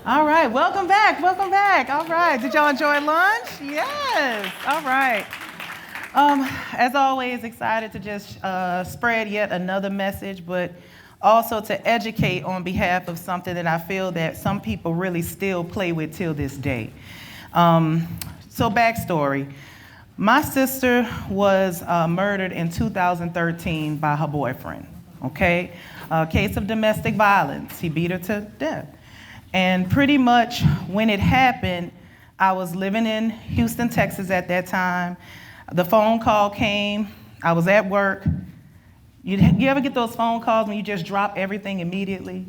All right, welcome back, welcome back. All right, did y'all enjoy lunch? Yes, all right. As always, excited to just spread yet another message, but also to educate on behalf of something that I feel that some people really still play with till this day. So backstory, my sister was murdered in 2013 by her boyfriend, okay? A case of domestic violence, he beat her to death. And pretty much when it happened, I was living in Houston, Texas at that time. The phone call came, I was at work. You ever get those phone calls when you just drop everything immediately?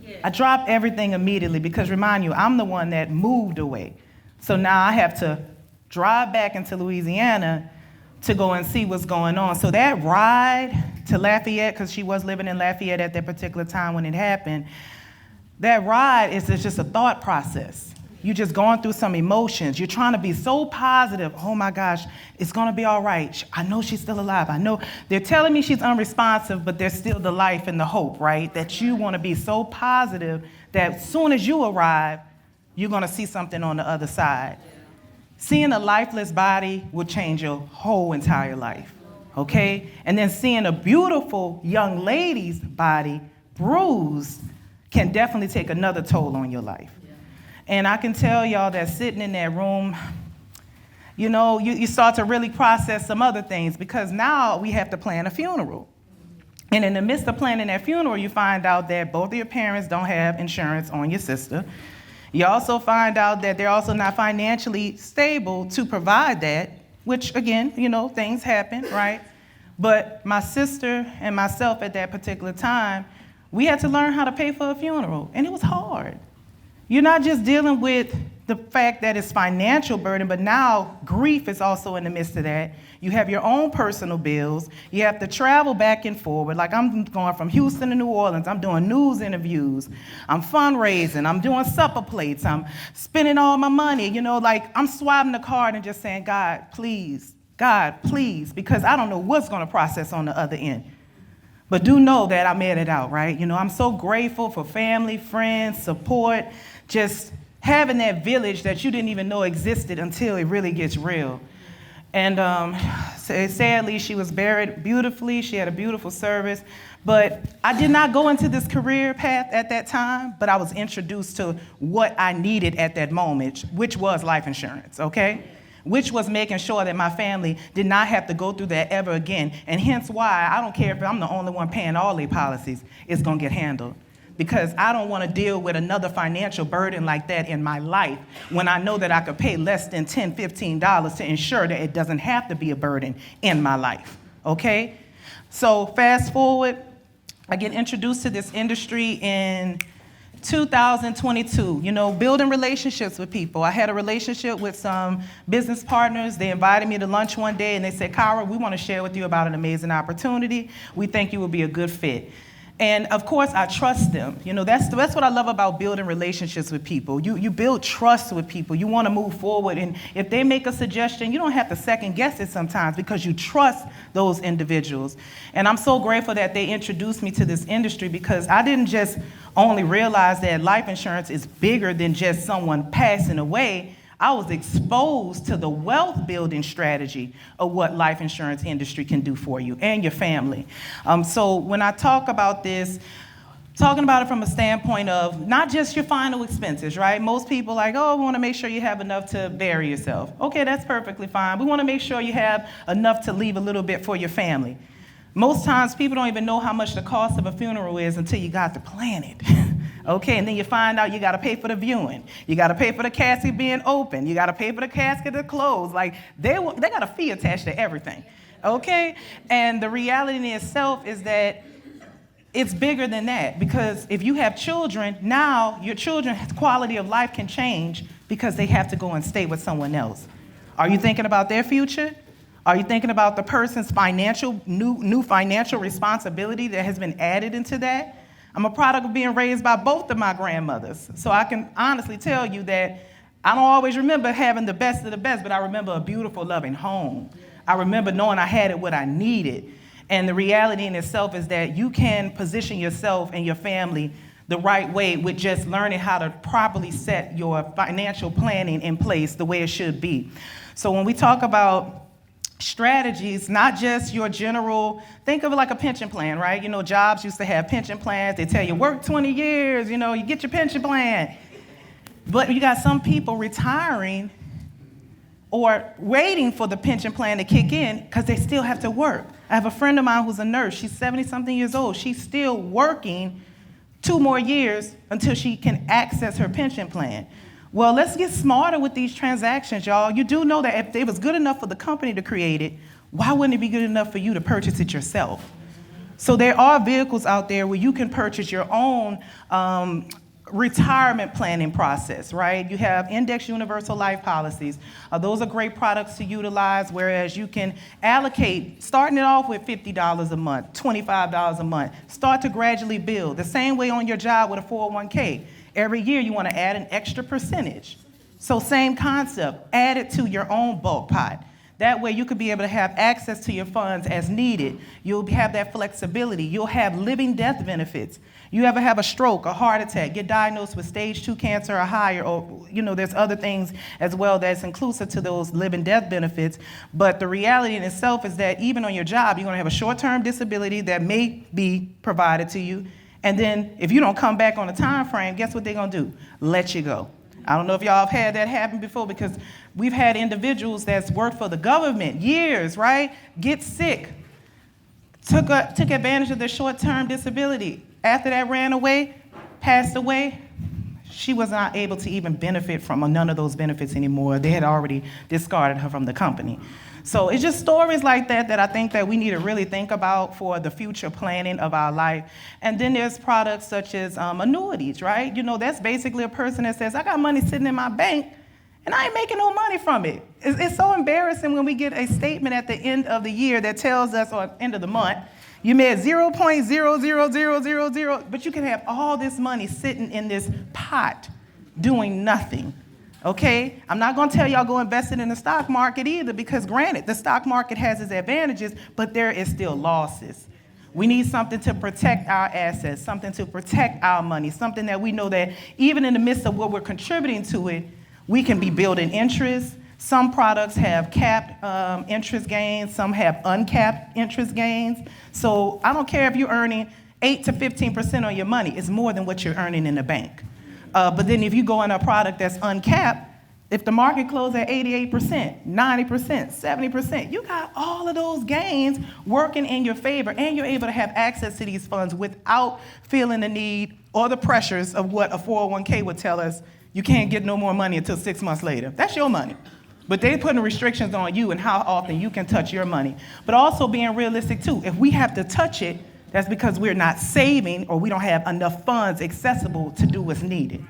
Yeah. I dropped everything immediately because remind you, I'm the one that moved away. So now I have to drive back into Louisiana to go and see what's going on. So that ride to Lafayette, because she was living in Lafayette at that particular time when it happened, that ride is just a thought process. You're just going through some emotions. You're trying to be so positive. Oh my gosh, it's gonna be all right. I know she's still alive. I know they're telling me she's unresponsive, but there's still the life and the hope, right? That you wanna be so positive that as soon as you arrive, you're gonna see something on the other side. Seeing a lifeless body will change your whole entire life, okay? And then seeing a beautiful young lady's body bruised can definitely take another toll on your life. And I can tell y'all that sitting in that room, you know, you start to really process some other things because now we have to plan a funeral. And in the midst of planning that funeral, you find out that both of your parents don't have insurance on your sister. You also find out that they're also not financially stable to provide that, which again, you know, things happen, right? But my sister and myself at that particular time, we had to learn how to pay for a funeral, and it was hard. You're not just dealing with the fact that it's financial burden, but now grief is also in the midst of that. You have your own personal bills. You have to travel back and forward. Like I'm going from Houston to New Orleans. I'm doing news interviews. I'm fundraising. I'm doing supper plates. I'm spending all my money. You know, like I'm swiping the card and just saying, God, please, because I don't know what's going to process on the other end. But do know that I made it out, right? You know, I'm so grateful for family, friends, support, just having that village that you didn't even know existed until it really gets real. And sadly, she was buried beautifully. She had a beautiful service. But I did not go into this career path at that time, but I was introduced to what I needed at that moment, which was life insurance, okay? Which was making sure that my family did not have to go through that ever again. And hence why I don't care if I'm the only one paying all their policies, it's gonna get handled. Because I don't wanna deal with another financial burden like that in my life when I know that I could pay less than $10, $15 to ensure that it doesn't have to be a burden in my life, okay? So fast forward, I get introduced to this industry in 2022, you know, building relationships with people. I had a relationship with some business partners. They invited me to lunch one day and they said, Kyra, we want to share with you about an amazing opportunity. We think you will be a good fit. And of course, I trust them. You know, that's what I love about building relationships with people. You build trust with people. You want to move forward. And if they make a suggestion, you don't have to second guess it sometimes because you trust those individuals. And I'm so grateful that they introduced me to this industry because I didn't just only realize that life insurance is bigger than just someone passing away. I was exposed to the wealth building strategy of what life insurance industry can do for you and your family. So when I talk about this, talking about it from a standpoint of not just your final expenses, right? Most people like, oh, we want to make sure you have enough to bury yourself. Okay, that's perfectly fine. We want to make sure you have enough to leave a little bit for your family. Most times people don't even know how much the cost of a funeral is until you got to plan it. Okay, and then you find out you got to pay for the viewing. You got to pay for the casket being open. You got to pay for the casket to close. Like, they got a fee attached to everything, okay? And the reality in itself is that it's bigger than that because if you have children, now your children's quality of life can change because they have to go and stay with someone else. Are you thinking about their future? Are you thinking about the person's new financial responsibility that has been added into that? I'm a product of being raised by both of my grandmothers. So I can honestly tell you that I don't always remember having the best of the best, but I remember a beautiful, loving home. I remember knowing I had it what I needed. And the reality in itself is that you can position yourself and your family the right way with just learning how to properly set your financial planning in place the way it should be. So when we talk about strategies, not just your general, think of it like a pension plan, right? You know, jobs used to have pension plans. They tell you, work 20 years, you know, you get your pension plan. But you got some people retiring or waiting for the pension plan to kick in because they still have to work. I have a friend of mine who's a nurse. She's 70-something years old. She's still working 2 more years until she can access her pension plan. Well, let's get smarter with these transactions, y'all. You do know that if it was good enough for the company to create it, why wouldn't it be good enough for you to purchase it yourself? So there are vehicles out there where you can purchase your own retirement planning process, right? You have index universal life policies. Those are great products to utilize, whereas you can allocate, starting it off with $50 a month, $25 a month. Start to gradually build. The same way on your job with a 401k. Every year you want to add an extra percentage. So same concept, add it to your own bulk pot. That way you could be able to have access to your funds as needed. You'll have that flexibility. You'll have living death benefits. You ever have a stroke, a heart attack, get diagnosed with stage 2 cancer or higher, or there's other things as well that's inclusive to those living death benefits. But the reality in itself is that even on your job, you're going to have a short-term disability that may be provided to you. And then if you don't come back on a time frame, guess what they're going to do? Let you go. I don't know if y'all have had that happen before, because we've had individuals that's worked for the government years, right? Get sick, took advantage of their short-term disability. After that, ran away, passed away. She was not able to even benefit from none of those benefits anymore. They had already discarded her from the company. So it's just stories like that I think that we need to really think about for the future planning of our life. And then there's products such as annuities, right? That's basically a person that says, I got money sitting in my bank and I ain't making no money from it. It's so embarrassing when we get a statement at the end of the year that tells us, or end of the month, you made 0.00000, but you can have all this money sitting in this pot doing nothing. Okay? I'm not going to tell y'all go invest it in the stock market either, because granted, the stock market has its advantages, but there is still losses. We need something to protect our assets, something to protect our money, something that we know that even in the midst of what we're contributing to it, we can be building interest. Some products have capped interest gains, some have uncapped interest gains. So I don't care if you're earning 8 to 15% on your money, it's more than what you're earning in the bank. But then if you go in a product that's uncapped, if the market closed at 88%, 90%, 70%, you got all of those gains working in your favor, and you're able to have access to these funds without feeling the need or the pressures of what a 401k would tell us. You can't get no more money until 6 months later. That's your money. But they're putting restrictions on you and how often you can touch your money. But also being realistic too. If we have to touch it, that's because we're not saving or we don't have enough funds accessible to do what's needed.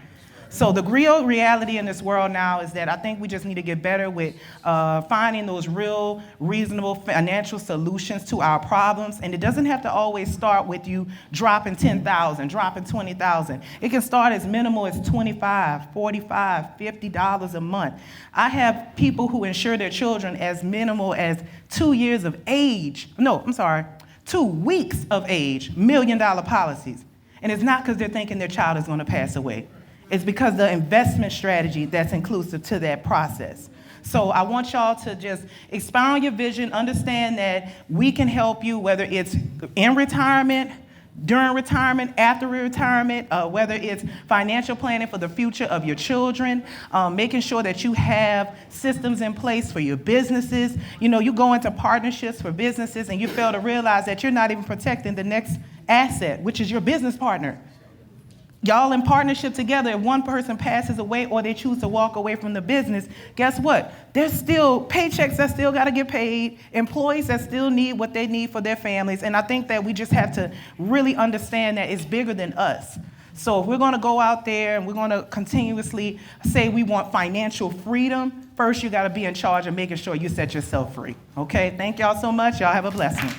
So the real reality in this world now is that I think we just need to get better with finding those real, reasonable financial solutions to our problems. And it doesn't have to always start with you dropping $10,000, dropping $20,000. It can start as minimal as $25, $45, $50 a month. I have people who insure their children as minimal as 2 years of age. 2 weeks of age, $1 million policies. And it's not because they're thinking their child is going to pass away. It's because the investment strategy that's inclusive to that process. So I want y'all to just expound your vision, understand that we can help you, whether it's in retirement, during retirement, after retirement, whether it's financial planning for the future of your children, making sure that you have systems in place for your businesses. You go into partnerships for businesses and you fail to realize that you're not even protecting the next asset, which is your business partner. Y'all in partnership together, if one person passes away or they choose to walk away from the business, guess what? There's still paychecks that still got to get paid, employees that still need what they need for their families. And I think that we just have to really understand that it's bigger than us. So if we're going to go out there and we're going to continuously say we want financial freedom, first you got to be in charge of making sure you set yourself free. Okay? Thank y'all so much. Y'all have a blessing.